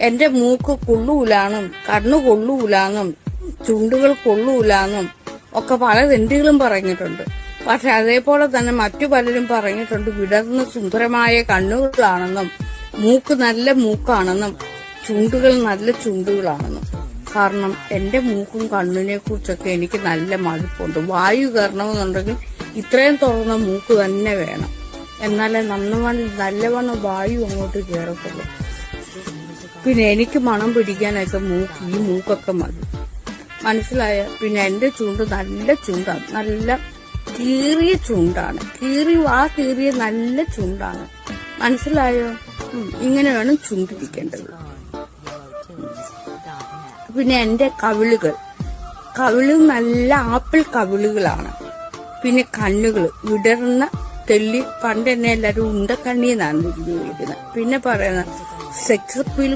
എന്റെ മൂക്ക് കൊള്ളൂലാന്നും കണ്ണു കൊള്ളൂലാന്നും ചുണ്ടുകൾ കൊള്ളൂലാന്നും ഒക്കെ പല തെണ്ടികളും പറഞ്ഞിട്ടുണ്ട്. പക്ഷെ അതേപോലെ തന്നെ മറ്റു പലരും പറഞ്ഞിട്ടുണ്ട് വിടർന്ന് സുന്ദരമായ കണ്ണുകളാണെന്നും മൂക്ക് നല്ല മൂക്കാണെന്നും ചുണ്ടുകൾ നല്ല ചുണ്ടുകളാണെന്നും. കാരണം എന്റെ മൂക്കും കണ്ണിനെ കുറിച്ചൊക്കെ എനിക്ക് നല്ല മടുപ്പുണ്ട്. വായു കയറണമെന്നുണ്ടെങ്കിൽ ഇത്രയും തുറന്ന മൂക്ക് തന്നെ വേണം, എന്നാലേ നല്ലവണ്ണം വായു അങ്ങോട്ട് കയറത്തുള്ളൂ. പിന്നെ എനിക്ക് മണം പിടിക്കാനൊക്കെ ഈ മൂക്കൊക്കെ മതി, മനസ്സിലായ? പിന്നെ എന്റെ ചുണ്ട് നല്ല ചുണ്ടാണ്, നല്ല കീറിയ ചുണ്ടാണ്, കീറിയ നല്ല ചുണ്ടാണ്, മനസ്സിലായോ? ഇങ്ങനെ വേണം ചുണ്ടിരിക്കേണ്ടത്. പിന്നെ എന്റെ കവിളുകൾ നല്ല ആപ്പിൾ കവിളുകളാണ്. പിന്നെ കണ്ണുകൾ വിടർന്ന തെല്ലി, പണ്ട് എന്നെ എല്ലാവരും ഉണ്ടക്കണ്ണി എന്നാണ് വിളിക്കുന്നത്. പിന്നെ പറയുന്ന സെക്സ് അപ്പീൽ